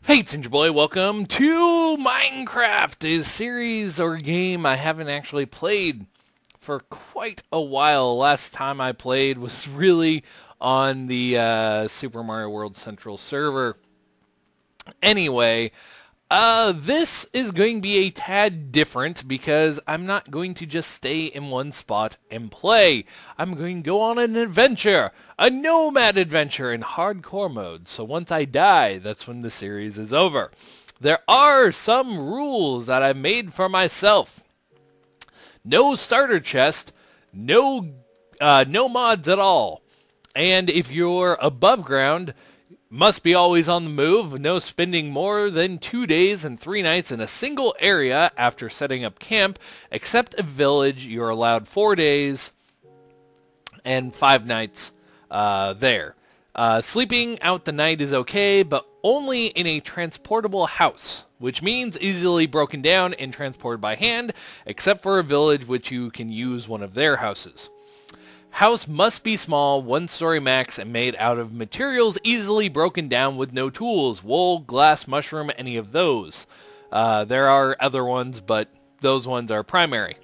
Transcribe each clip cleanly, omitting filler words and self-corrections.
Hey, Ginger Boy, welcome to Minecraft, a series or game I haven't actually played for quite a while. Last time I played was really on the Super Mario World Central server. Anyway, this is going to be a tad different because I'm not going to just stay in one spot and play. I'm going to go on an adventure, a Nomad adventure in hardcore mode. So once I die, that's when the series is over. There are some rules that I made for myself. No starter chest, no mods at all. And if you're above ground, must be always on the move, no spending more than 2 days and 3 nights in a single area after setting up camp, except a village. You're allowed 4 days and 5 nights there. Sleeping out the night is okay, but only in a transportable house, which means easily broken down and transported by hand, except for a village which you can use one of their houses. House must be small, 1-story max, and made out of materials easily broken down with no tools. Wool, glass, mushroom, any of those. There are other ones, but those ones are primary.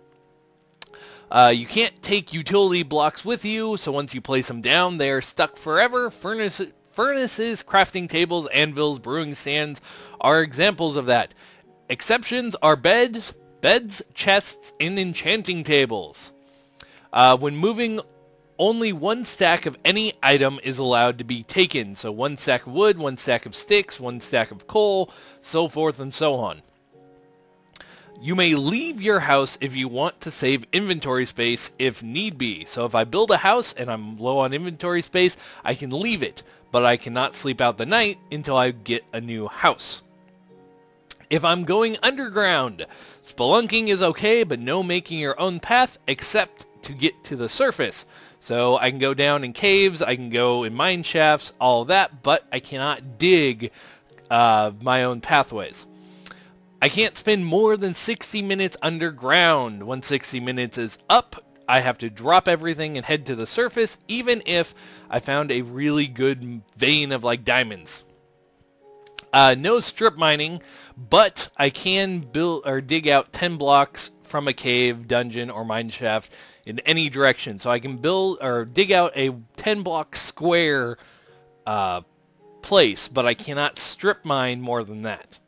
You can't take utility blocks with you, so once you place them down, they are stuck forever. Furnaces, crafting tables, anvils, brewing stands are examples of that. Exceptions are beds, chests, and enchanting tables. When moving, only 1 stack of any item is allowed to be taken. So 1 stack of wood, 1 stack of sticks, 1 stack of coal, so forth and so on. You may leave your house if you want to save inventory space if need be. So if I build a house and I'm low on inventory space, I can leave it, but I cannot sleep out the night until I get a new house. If I'm going underground, spelunking is okay, but no making your own path except to get to the surface. So I can go down in caves, I can go in mine shafts, all of that, but I cannot dig my own pathways. I can't spend more than 60 minutes underground. When 60 minutes is up, I have to drop everything and head to the surface, even if I found a really good vein of like diamonds. No strip mining, but I can build or dig out 10 blocks from a cave, dungeon, or mine shaft in any direction. So I can build or dig out a 10-block square place, but I cannot strip mine more than that.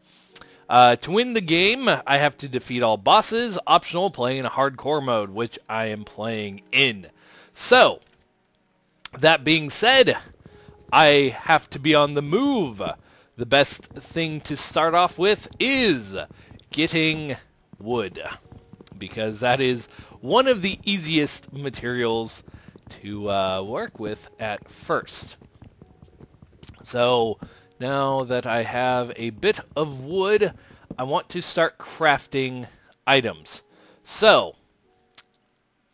To win the game, I have to defeat all bosses, optional playing in a hardcore mode, which I am playing in. So, that being said, I have to be on the move. The best thing to start off with is getting wood, because that is one of the easiest materials to work with at first. So now that I have a bit of wood, I want to start crafting items. So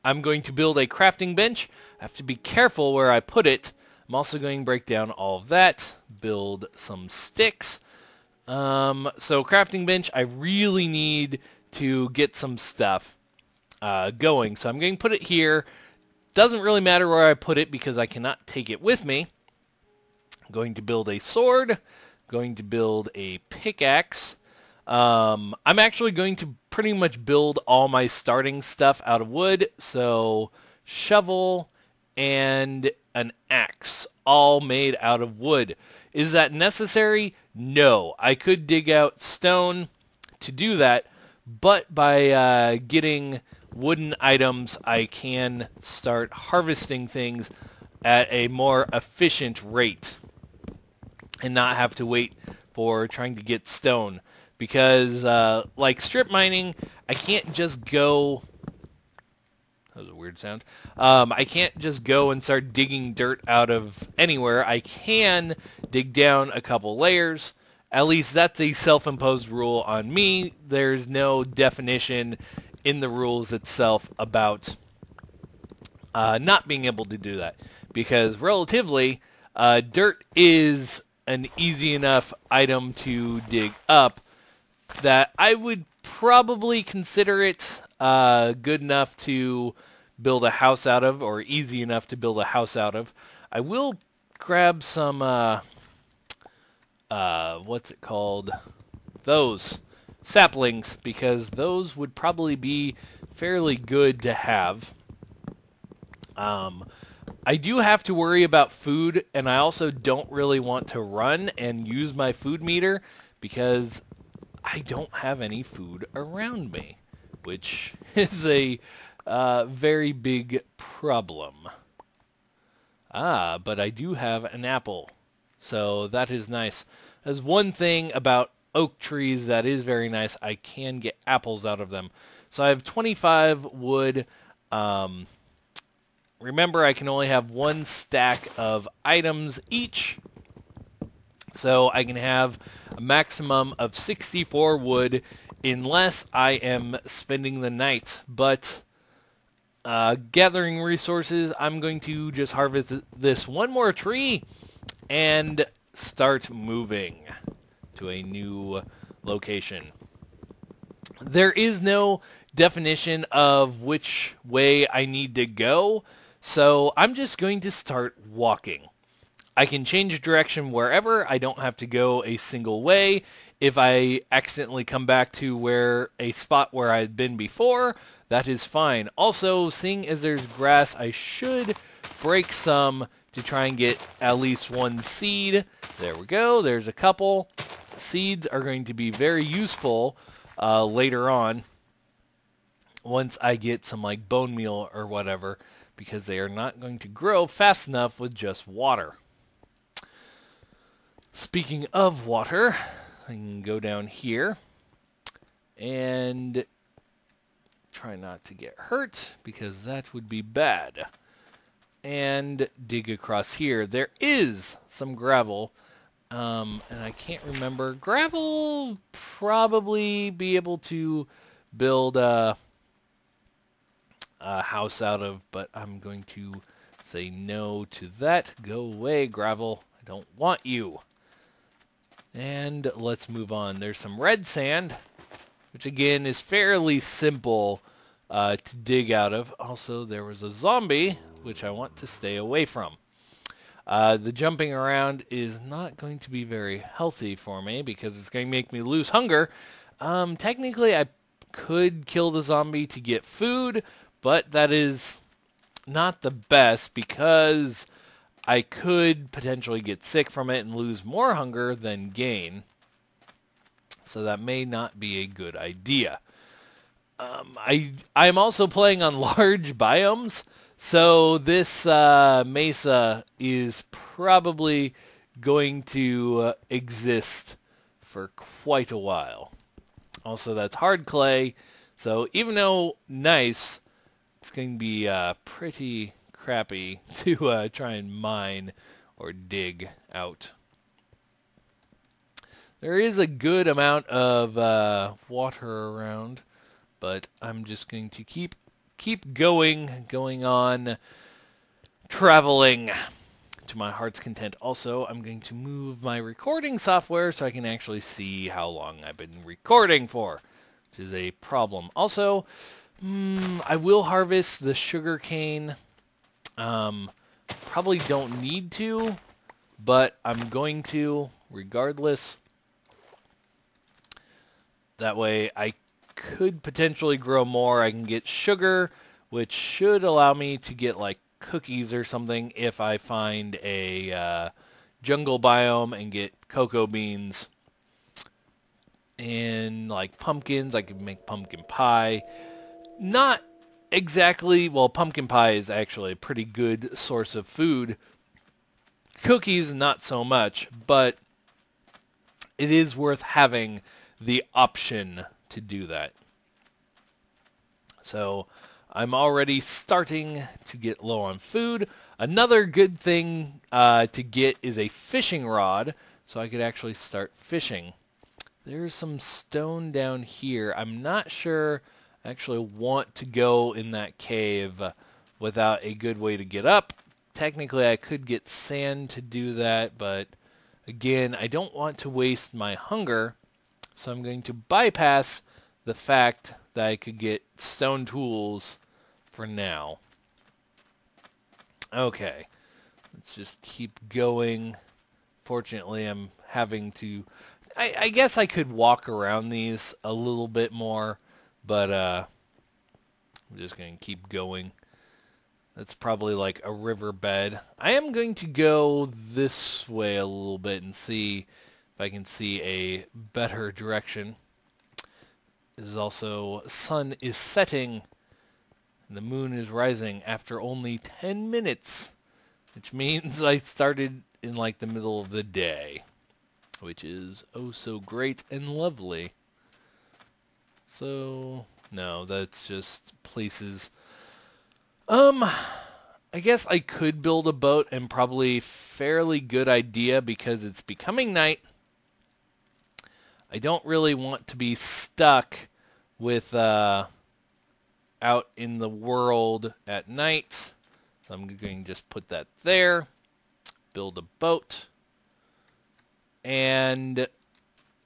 I'm going to build a crafting bench. I have to be careful where I put it. I'm also going to break down all of that, build some sticks. So crafting bench, I really need to get some stuff going. So I'm going to put it here. Doesn't really matter where I put it because I cannot take it with me. I'm going to build a sword. Going to build a pickaxe. I'm actually going to pretty much build all my starting stuff out of wood. So shovel and an axe, all made out of wood. Is that necessary? No. I could dig out stone to do that, but by getting wooden items, I can start harvesting things at a more efficient rate and not have to wait for trying to get stone. Because like strip mining, I can't just go... That was a weird sound. I can't just go and start digging dirt out of anywhere. I can dig down a couple layers. At least that's a self-imposed rule on me. There's no definition in the rules itself about not being able to do that. Because relatively, dirt is an easy enough item to dig up that I would probably consider it good enough to build a house out of, or easy enough to build a house out of. I will grab some what's it called? Those saplings, because those would probably be fairly good to have. I do have to worry about food, and I also don't really want to run and use my food meter because I don't have any food around me, which is a very big problem. But I do have an apple, so that is nice. There's one thing about oak trees that is very nice. I can get apples out of them. So I have 25 wood. Remember, I can only have one stack of items each, so I can have a maximum of 64 wood unless I am spending the night. But gathering resources, I'm going to just harvest this one more tree and start moving to a new location. There is no definition of which way I need to go, so I'm just going to start walking. I can change direction wherever. I don't have to go a single way. If I accidentally come back to where a spot where I've been before, that is fine. Also, seeing as there's grass, I should break some to try and get at least one seed. There we go. There's a couple. Seeds are going to be very useful later on once I get some like bone meal or whatever, because they are not going to grow fast enough with just water. Speaking of water, I can go down here and try not to get hurt because that would be bad. And dig across here. There is some gravel, and I can't remember. Gravel probably be able to build a house out of, but I'm going to say no to that. Go away, gravel. I don't want you. And let's move on. There's some red sand, which again is fairly simple to dig out of. Also, there was a zombie, which I want to stay away from. The jumping around is not going to be very healthy for me because it's going to make me lose hunger. Technically, I could kill the zombie to get food, but that is not the best because I could potentially get sick from it and lose more hunger than gain. So that may not be a good idea. I'm also playing on large biomes, so this mesa is probably going to exist for quite a while. Also, that's hard clay, so even though nice, it's going to be pretty crappy to try and mine or dig out. There is a good amount of water around, but I'm just going to keep going on, traveling to my heart's content. Also, I'm going to move my recording software so I can actually see how long I've been recording for, which is a problem. Also, I will harvest the sugar cane. Probably don't need to, but I'm going to regardless. That way I could potentially grow more. I can get sugar, which should allow me to get like cookies or something if I find a jungle biome and get cocoa beans. And like pumpkins, I could make pumpkin pie. Not exactly, well, pumpkin pie is actually a pretty good source of food. Cookies, not so much, but it is worth having the option to do that. So I'm already starting to get low on food. Another good thing to get is a fishing rod, so I could actually start fishing. There's some stone down here. I'm not sure I actually want to go in that cave without a good way to get up. Technically, I could get sand to do that, but again, I don't want to waste my hunger, so I'm going to bypass the fact that I could get stone tools for now. Okay, let's just keep going. Fortunately, I'm having to... I guess I could walk around these a little bit more, but I'm just going to keep going. That's probably like a riverbed. I am going to go this way a little bit and see if I can see a better direction. It is also, sun is setting and the moon is rising after only 10 minutes, which means I started in like the middle of the day, which is oh so great and lovely. So, no, that's just places. I guess I could build a boat, and probably fairly good idea because it's becoming night. I don't really want to be stuck with out in the world at night. So I'm going to just put that there, build a boat, and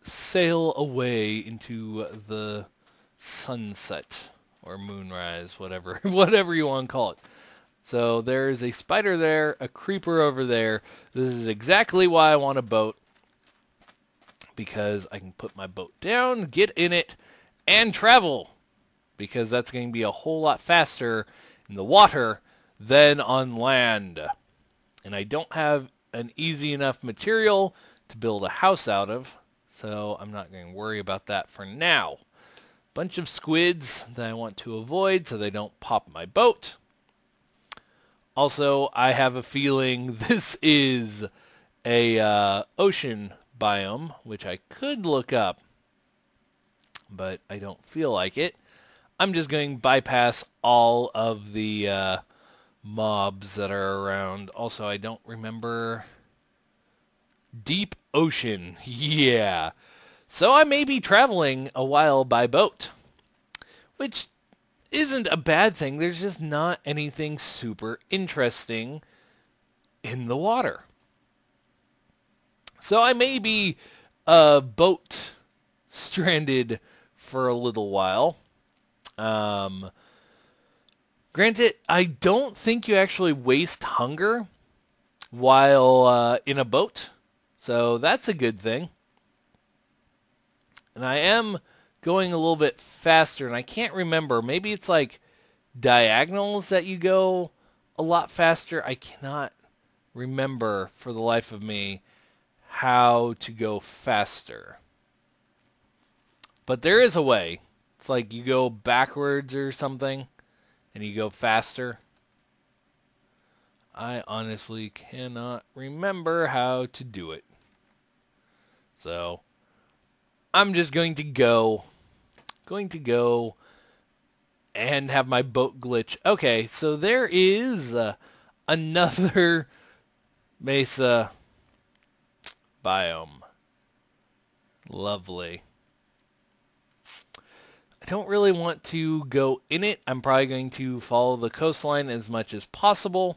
sail away into the sunset or moonrise, whatever you want to call it. So there's a spider there, a creeper over there. This is exactly why I want a boat, because I can put my boat down, get in it, and travel, because that's going to be a whole lot faster in the water than on land. And I don't have an easy enough material to build a house out of, so I'm not going to worry about that for now. Bunch of squids that I want to avoid so they don't pop my boat. Also, I have a feeling this is a ocean biome, which I could look up, but I don't feel like it. I'm just going to bypass all of the mobs that are around. Also, I don't remember... Deep ocean, yeah. So I may be traveling a while by boat, which isn't a bad thing. There's just not anything super interesting in the water. So I may be boat stranded for a little while. Granted, I don't think you actually waste hunger while in a boat, so that's a good thing. And I am going a little bit faster, and I can't remember. Maybe it's like diagonals that you go a lot faster. I cannot remember for the life of me how to go faster. But there is a way. It's like you go backwards or something, and you go faster. I honestly cannot remember how to do it. So I'm just going to go and have my boat glitch. Okay, so there is another mesa biome. Lovely. I don't really want to go in it. I'm probably going to follow the coastline as much as possible,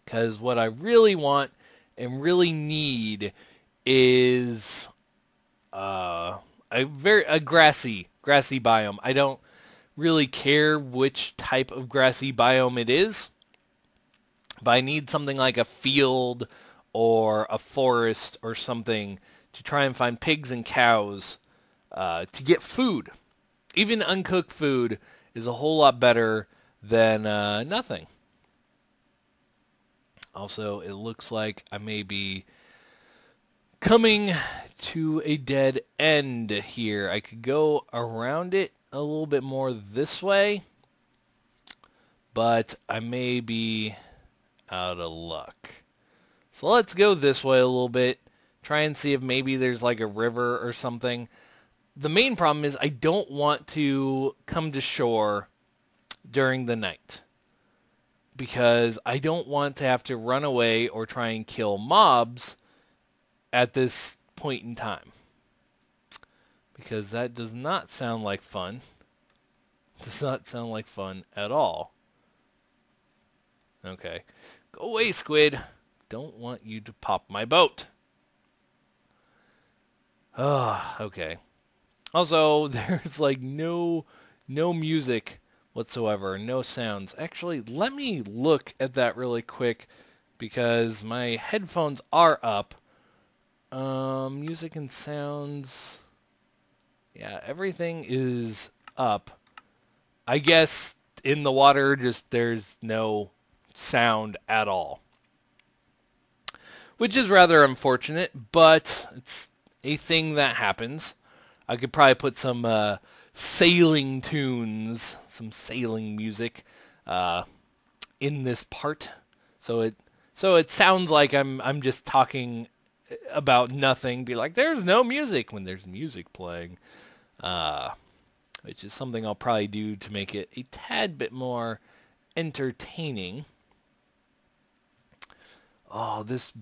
because what I really want and really need is a grassy biome. I don't really care which type of grassy biome it is, but I need something like a field or a forest or something to try and find pigs and cows to get food. Even uncooked food is a whole lot better than nothing. Also, it looks like I may be coming to a dead end here. I could go around it a little bit more this way, but I may be out of luck. So let's go this way a little bit, try and see if maybe there's like a river or something. The main problem is I don't want to come to shore during the night, because I don't want to have to run away or try and kill mobs at this point in time, because that does not sound like fun. It does not sound like fun at all. Okay. Go away, squid. Don't want you to pop my boat. Ah, okay. Also, there's like no music whatsoever, no sounds. Actually, let me look at that really quick, because my headphones are up, Music and sounds. Yeah, everything is up. I guess in the water, just there's no sound at all. Which is rather unfortunate, but it's a thing that happens. I could probably put some sailing tunes, some sailing music in this part. So it sounds like I'm just talking about nothing. Be like, there's no music when there's music playing. Which is something I'll probably do to make it a tad bit more entertaining. Oh, this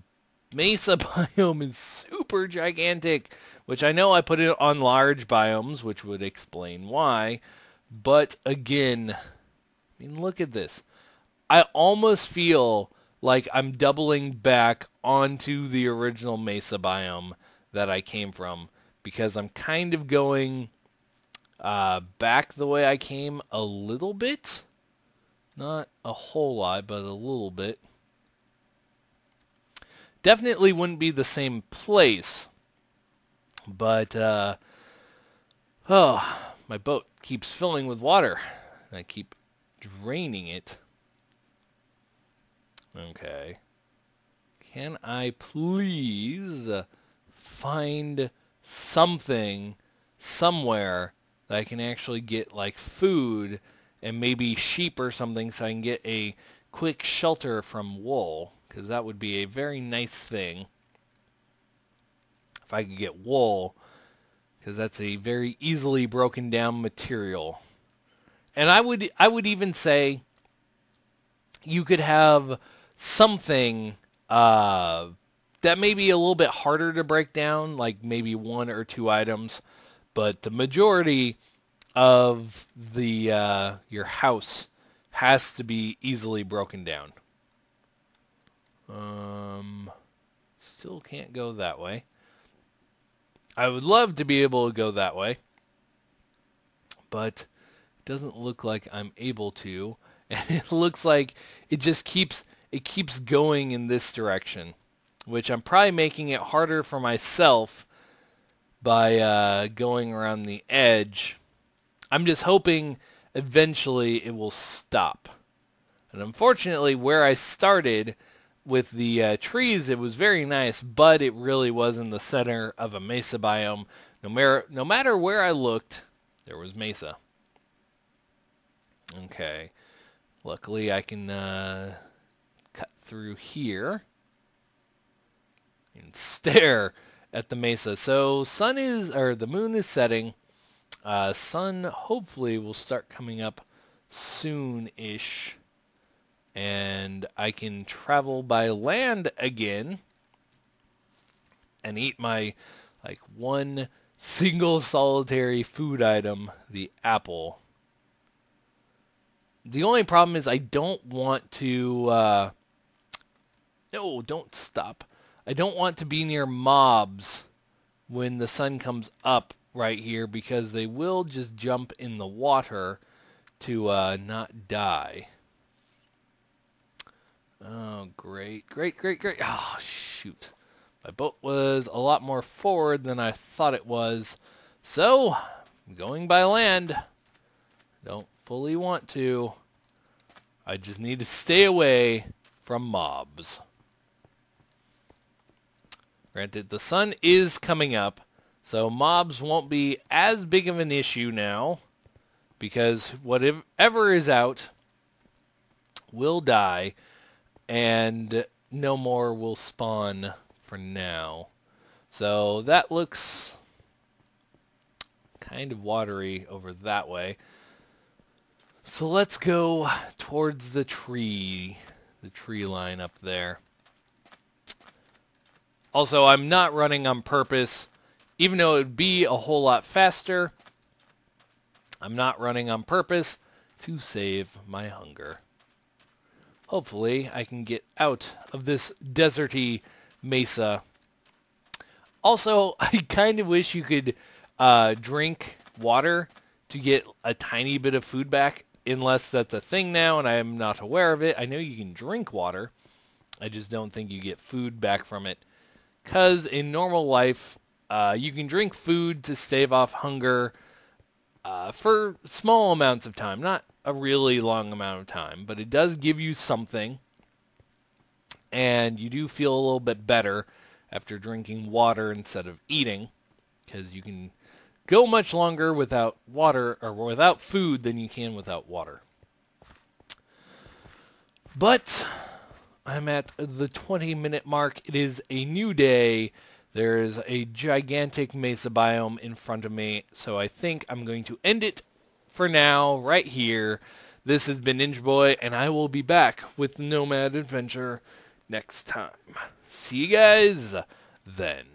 mesa biome is super gigantic, which I know I put it on large biomes, which would explain why. But again, I mean, look at this. I almost feel like I'm doubling back onto the original mesa biome that I came from, because I'm kind of going back the way I came a little bit. Not a whole lot, but a little bit. Definitely wouldn't be the same place. But, oh, my boat keeps filling with water. And I keep draining it. Okay. Can I please find something somewhere that I can actually get, like, food and maybe sheep or something, so I can get a quick shelter from wool? Because that would be a very nice thing if I could get wool, because that's a very easily broken down material. And I would even say you could have something that may be a little bit harder to break down, like maybe 1 or 2 items, but the majority of the your house has to be easily broken down. Still can't go that way. I would love to be able to go that way, but it doesn't look like I'm able to. And it looks like it just keeps going in this direction, which I'm probably making it harder for myself by going around the edge. I'm just hoping eventually it will stop. And unfortunately, where I started with the trees, it was very nice, but it really was in the center of a mesa biome. No matter where I looked, there was mesa. Okay. Luckily, I can cut through here and stare at the mesa. So the moon is setting. Sun hopefully will start coming up soon-ish. And I can travel by land again and eat my one single solitary food item, the apple. The only problem is I don't want to no, don't stop. I don't want to be near mobs when the sun comes up right here, because they will just jump in the water to not die. Oh, great. Oh, shoot. My boat was a lot more forward than I thought it was. So, I'm going by land. Don't fully want to. I just need to stay away from mobs. Granted, the sun is coming up, so mobs won't be as big of an issue now, because whatever is out will die, and no more will spawn for now. So that looks kind of watery over that way. So let's go towards the tree line up there. Also, I'm not running on purpose. Even though it would be a whole lot faster, I'm not running on purpose to save my hunger. Hopefully, I can get out of this deserty mesa. Also, I kind of wish you could drink water to get a tiny bit of food back, unless that's a thing now and I am not aware of it. I know you can drink water. I just don't think you get food back from it because in normal life, you can drink food to stave off hunger for small amounts of time, not a really long amount of time, but it does give you something, and you do feel a little bit better after drinking water instead of eating, because you can go much longer without water or without food than you can without water. But I'm at the 20-minute mark. It is a new day. There is a gigantic mesa biome in front of me, so I think I'm going to end it for now right here. This has been Ninja Boy, and I will be back with the Nomad adventure next time. See you guys then.